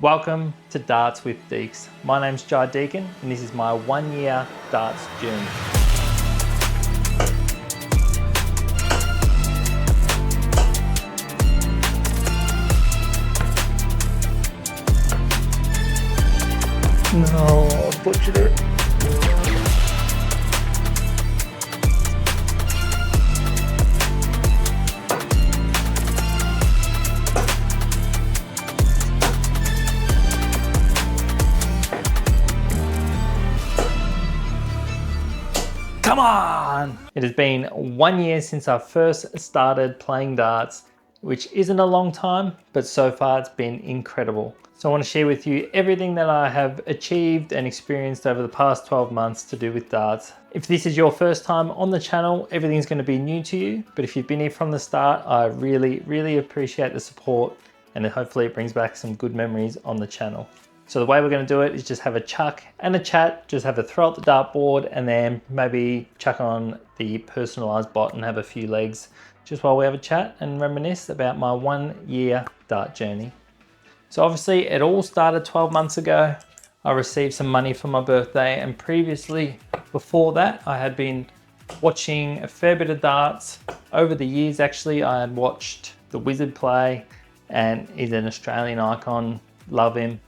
Welcome to Darts with Deacs. My name's Jai Deacon and this is my 1 year darts journey. No, I butchered it. Come on! It has been 1 year since I first started playing darts, which isn't a long time, but so far it's been incredible. So I want to share with you everything that I have achieved and experienced over the past 12 months to do with darts. If this is your first time on the channel, everything's going to be new to you, but if you've been here from the start, I really appreciate the support, and hopefully it brings back some good memories on the channel. So the way we're going to do it is just have a chuck and a chat, just have a throw at the dartboard and then maybe chuck on the personalized bot and have a few legs just while we have a chat and reminisce about my 1 year dart journey. So obviously it all started 12 months ago. I received some money for my birthday, and previously before that I had been watching a fair bit of darts. Over the years actually I had watched the Wizard play, and he's an Australian icon, love him.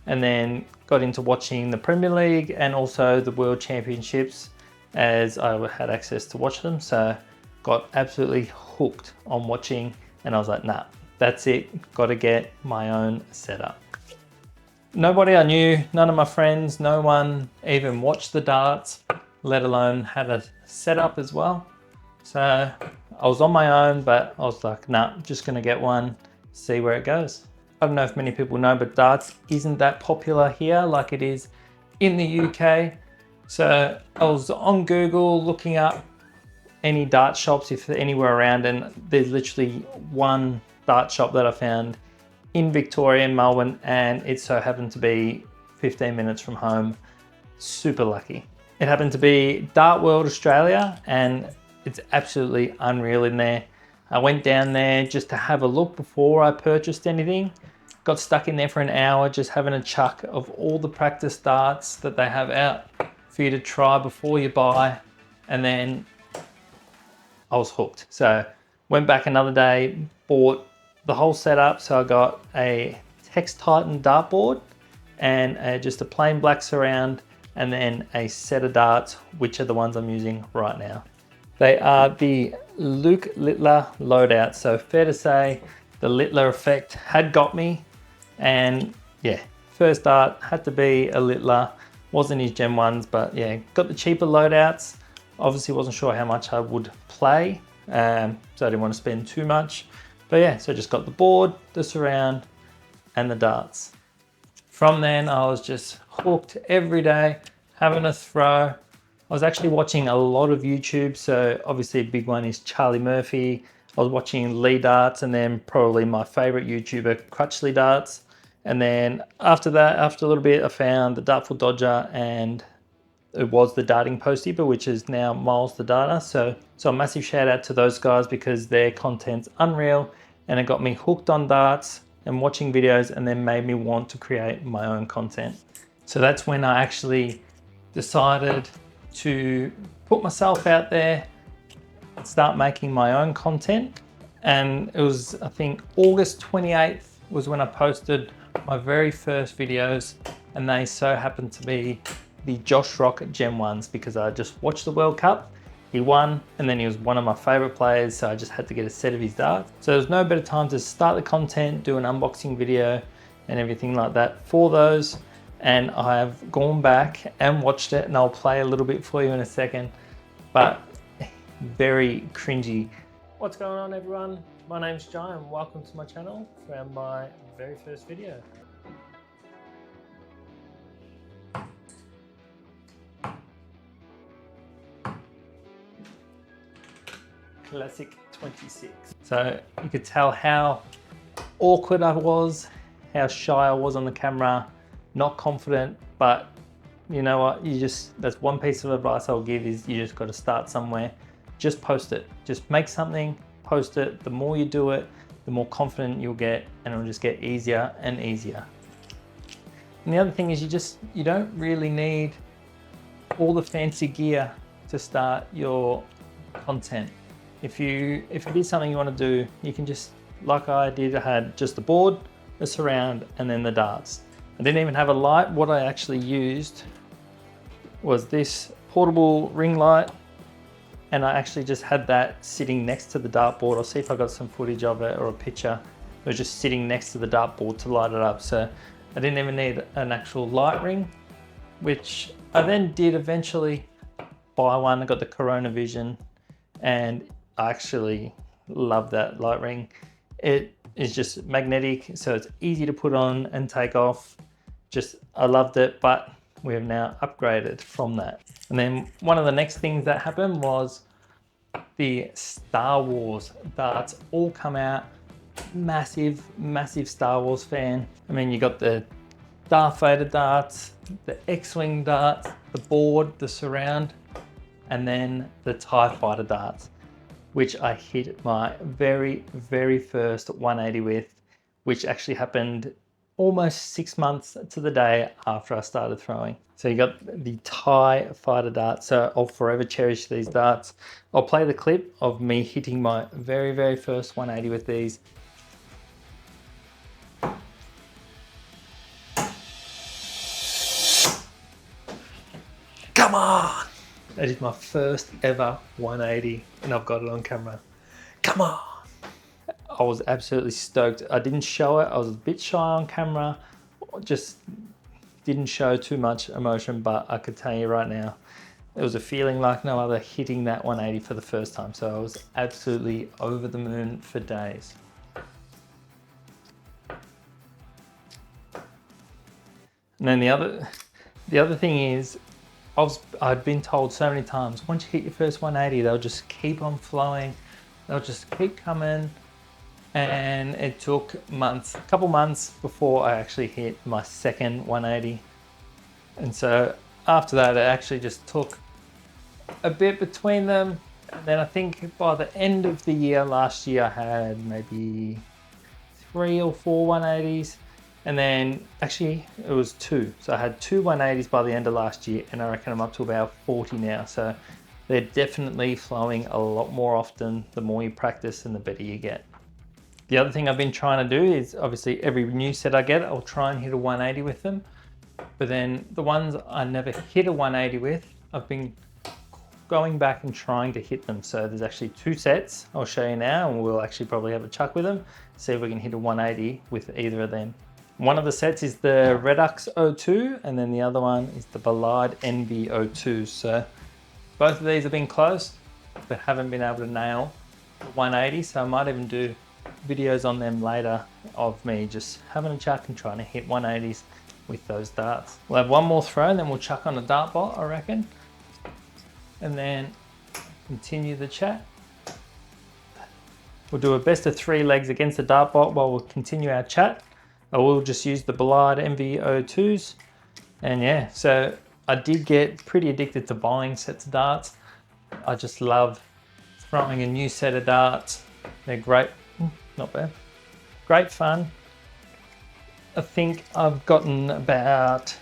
And then got into watching the Premier League and also the World Championships as I had access to watch them. So got absolutely hooked on watching, and I was like, nah, that's it, got to get my own setup. Nobody I knew, none of my friends, no one even watched the darts, let alone had a setup as well. So I was on my own, but I was like, nah, just gonna get one, see where it goes. I don't know if many people know, but darts isn't that popular here like it is in the UK. So I was on Google looking up any dart shops if anywhere around, and there's literally one dart shop that I found in Victoria in Melbourne, and it so happened to be 15 minutes from home. Super lucky. It happened to be Dart World Australia, and it's absolutely unreal in there. I went down there just to have a look before I purchased anything. Got stuck in there for an hour just having a chuck of all the practice darts that they have out for you to try before you buy, and then I was hooked. So went back another day, bought the whole setup. So I got a Tex Titan dartboard and just a plain black surround, and then a set of darts, which are the ones I'm using right now. They are the Luke Littler loadout. So fair to say the Littler effect had got me, and yeah, first dart had to be a Littler. Wasn't his Gen 1s, but yeah, got the cheaper loadouts. Obviously wasn't sure how much I would play, so I didn't want to spend too much. But yeah, so just got the board, the surround, and the darts. From then I was just hooked every day, having a throw. I was actually watching a lot of YouTube, so obviously a big one is Charlie Murphy. I was watching Lee Darts, and then probably my favorite YouTuber, Crutchley Darts. And then after that, after a little bit, I found the Dartful Dodger, and it was the Darting Postkeeper, which is now Miles the Darter. So a massive shout out to those guys because their content's unreal, and it got me hooked on darts and watching videos, and then made me want to create my own content. So that's when I actually decided to put myself out there and start making my own content. And it was, I think, August 28th was when I posted my very first videos, and they so happened to be the Josh Rock Gen 1s because I just watched the World Cup. He won, and then he was one of my favorite players, so I just had to get a set of his darts. So there's no better time to start the content, do an unboxing video and everything like that for those. And I've gone back and watched it, and I'll play a little bit for you in a second, but very cringy. What's going on, everyone? My name's Jai, and welcome to my channel for my very first video. Classic 26. So you could tell how awkward I was, how shy I was on the camera, not confident, but you know what, that's one piece of advice I'll give is you just got to start somewhere. Just post it, just make something, post it. The more you do it, the more confident you'll get, and it'll just get easier and easier. And the other thing is you don't really need all the fancy gear to start your content. If it is something you want to do, you can just, like I did, I had just the board, the surround, and then the darts. I didn't even have a light. What I actually used was this portable ring light, and I actually just had that sitting next to the dartboard. I'll see if I got some footage of it or a picture. It was just sitting next to the dartboard to light it up. So I didn't even need an actual light ring, which I then did eventually buy one. I got the Corona Vision, and I actually love that light ring. It is just magnetic, so it's easy to put on and take off. I loved it, but we have now upgraded from that. And then one of the next things that happened was the Star Wars darts all come out. Massive Star Wars fan. I mean, you got the Darth Vader darts, the X-Wing darts, the board, the surround, and then the TIE Fighter darts, which I hit my very first 180 with, which actually happened almost 6 months to the day after I started throwing. So you got the TIE Fighter darts. So I'll forever cherish these darts. I'll play the clip of me hitting my very first 180 with these. Come on! That is my first ever 180, and I've got it on camera. Come on! I was absolutely stoked. I didn't show it. I was a bit shy on camera. Just didn't show too much emotion, but I could tell you right now, it was a feeling like no other, hitting that 180 for the first time. So I was absolutely over the moon for days. And then the other thing is, I'd been told so many times, once you hit your first 180, they'll just keep on flowing. They'll just keep coming. And it took a couple months before I actually hit my second 180. And so after that, it actually just took a bit between them. And then I think by the end of the year, last year, I had maybe 3 or 4 180s. And then actually it was 2. So I had 2 180s by the end of last year, and I reckon I'm up to about 40 now. So they're definitely flowing a lot more often. The more you practice and the better you get. The other thing I've been trying to do is, obviously every new set I get, I'll try and hit a 180 with them. But then the ones I never hit a 180 with, I've been going back and trying to hit them. So there's actually 2 sets I'll show you now, and we'll actually probably have a chuck with them, see if we can hit a 180 with either of them. One of the sets is the Redux 02, and then the other one is the Ballard NV 02. So both of these have been close, but haven't been able to nail the 180. So I might even do videos on them later of me just having a chuck and trying to hit 180s with those darts. We'll have one more throw, and then we'll chuck on a dart bot, I reckon, and then continue the chat. We'll do a best of 3 legs against the dart bot while we'll continue our chat. I will just use the Ballard MV02s. And yeah, so I did get pretty addicted to buying sets of darts. I just love throwing a new set of darts. They're great, not bad, great fun. I think I've gotten about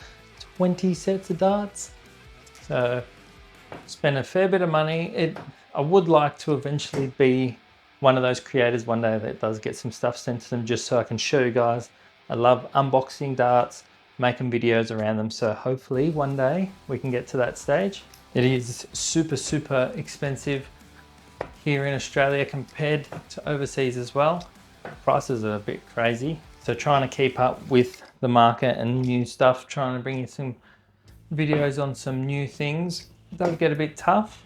20 sets of darts. So spent a fair bit of money. I would like to eventually be one of those creators one day that does get some stuff sent to them, just so I can show you guys. I love unboxing darts, making videos around them. So hopefully one day we can get to that stage. It is super expensive here in Australia compared to overseas as well. Prices are a bit crazy. So trying to keep up with the market and new stuff, trying to bring you some videos on some new things, does get a bit tough.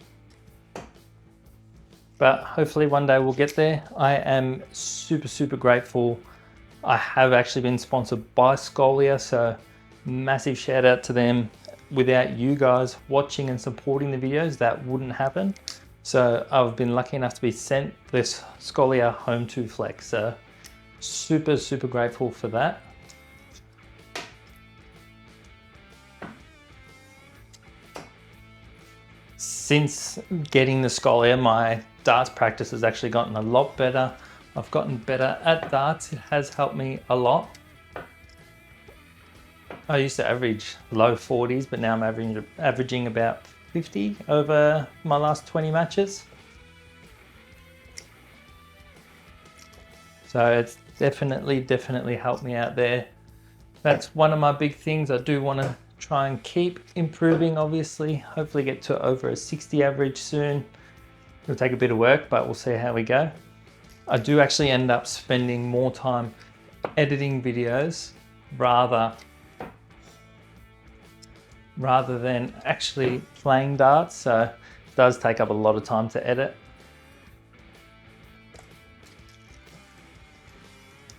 But hopefully one day we'll get there. I am super grateful. I have actually been sponsored by Scolia, so massive shout out to them. Without you guys watching and supporting the videos, that wouldn't happen. So I've been lucky enough to be sent this Scolia Home 2 Flex. So super grateful for that. Since getting the Scolia, my darts practice has actually gotten a lot better. I've gotten better at darts. It has helped me a lot. I used to average low 40s, but now I'm averaging about 50 over my last 20 matches. So it's definitely helped me out there. That's one of my big things. I do want to try and keep improving, obviously. Hopefully get to over a 60 average soon. It'll take a bit of work, but we'll see how we go. I do actually end up spending more time editing videos rather than actually playing darts. So it does take up a lot of time to edit.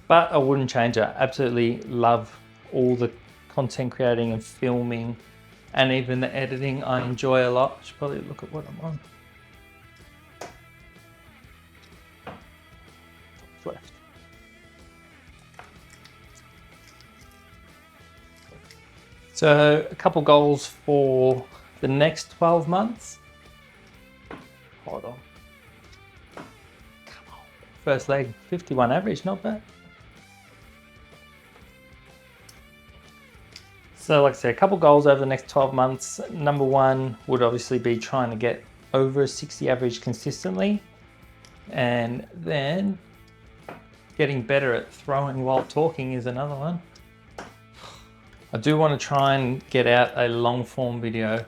But I wouldn't change it. I absolutely love all the content creating and filming and even the editing I enjoy a lot. I should probably look at what I'm on. Left. So a couple goals for the next 12 months. Hold on. Come on. First leg, 51 average, not bad. So like I said, a couple goals over the next 12 months. Number one would obviously be trying to get over a 60 average consistently. And then getting better at throwing while talking is another one. I do want to try and get out a long form video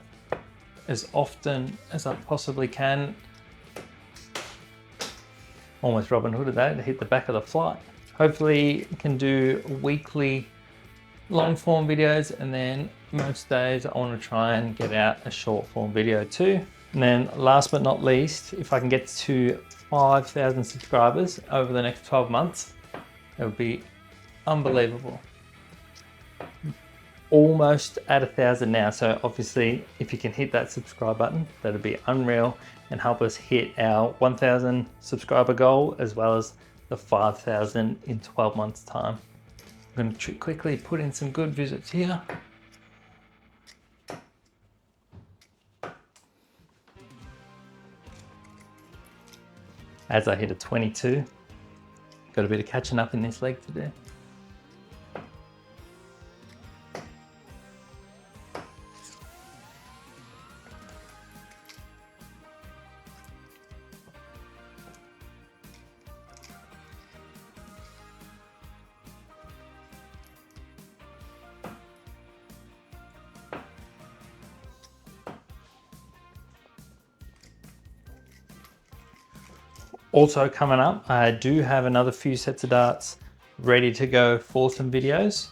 as often as I possibly can. Almost Robin Hooded that to hit the back of the flight. Hopefully can do weekly long form videos, and then most days I want to try and get out a short form video too. And then last but not least, if I can get to 5,000 subscribers over the next 12 months, it would be unbelievable. Almost at 1,000 now, so obviously if you can hit that subscribe button, that'd be unreal and help us hit our 1,000 subscriber goal, as well as the 5,000 in 12 months time. I'm going to quickly put in some good visits here. As I hit a 22, got a bit of catching up in this leg to do. Also coming up, I do have another few sets of darts ready to go for some videos,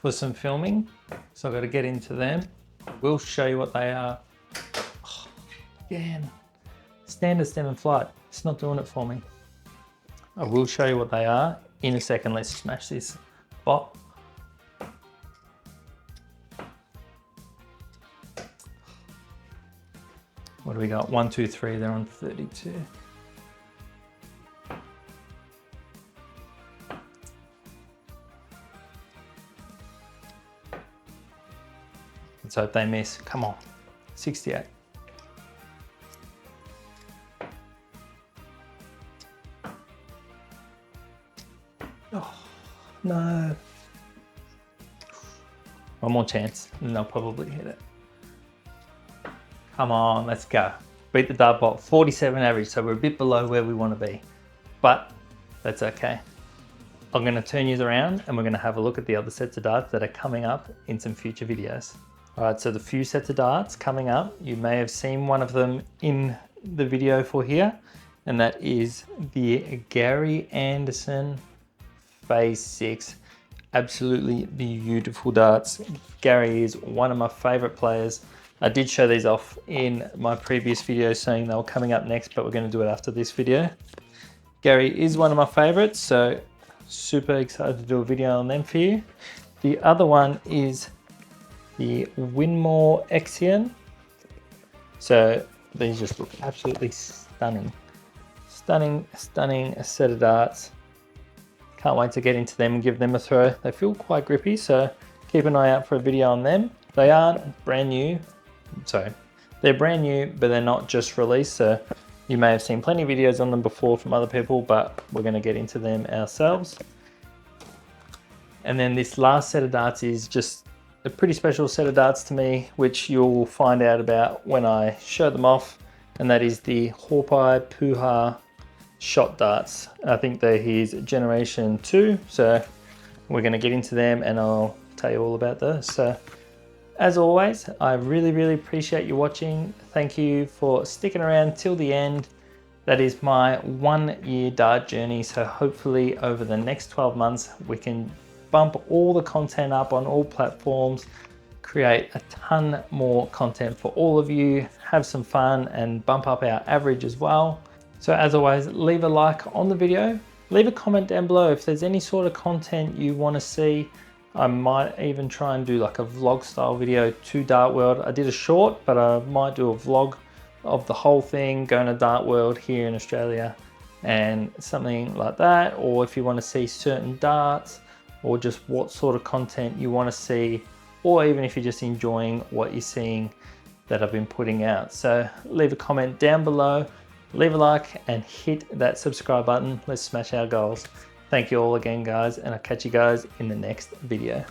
for some filming. So I've got to get into them. We'll show you what they are. Oh, again, standard stem and flight. It's not doing it for me. I will show you what they are in a second. Let's smash this bot. What do we got? 1, 2, 3, they're on 32. Let's hope they miss. Come on. 68. Oh, no. One more chance and they'll probably hit it. Come on, let's go. Beat the dart bot. 47 average, so we're a bit below where we want to be. But that's okay. I'm going to turn you around and we're going to have a look at the other sets of darts that are coming up in some future videos. All right, so the few sets of darts coming up, you may have seen one of them in the video for here, and that is the Gary Anderson Phase 6. Absolutely beautiful darts. Gary is one of my favorite players. I did show these off in my previous video saying they were coming up next, but we're going to do it after this video. Gary is one of my favorites, so super excited to do a video on them for you. The other one is the Winmau Exian. So these just look absolutely stunning. Stunning set of darts. Can't wait to get into them and give them a throw. They feel quite grippy, so keep an eye out for a video on them. They aren't brand new. So they're brand new, but they're not just released. So you may have seen plenty of videos on them before from other people, but we're going to get into them ourselves. And then this last set of darts is just a pretty special set of darts to me, which you'll find out about when I show them off, and that is the Hawkeye Puha shot darts. I think they're his generation 2, so we're going to get into them and I'll tell you all about those. So as always, I really appreciate you watching. Thank you for sticking around till the end. That is my 1 year dart journey, so hopefully over the next 12 months we can bump all the content up on all platforms, create a ton more content for all of you, have some fun and bump up our average as well. So as always, leave a like on the video, leave a comment down below if there's any sort of content you want to see. I might even try and do like a vlog style video to Dart World. I did a short, but I might do a vlog of the whole thing, going to Dart World here in Australia and something like that. Or if you want to see certain darts, or just what sort of content you want to see, or even if you're just enjoying what you're seeing that I've been putting out. So leave a comment down below, leave a like and hit that subscribe button. Let's smash our goals. Thank you all again guys, and I'll catch you guys in the next video.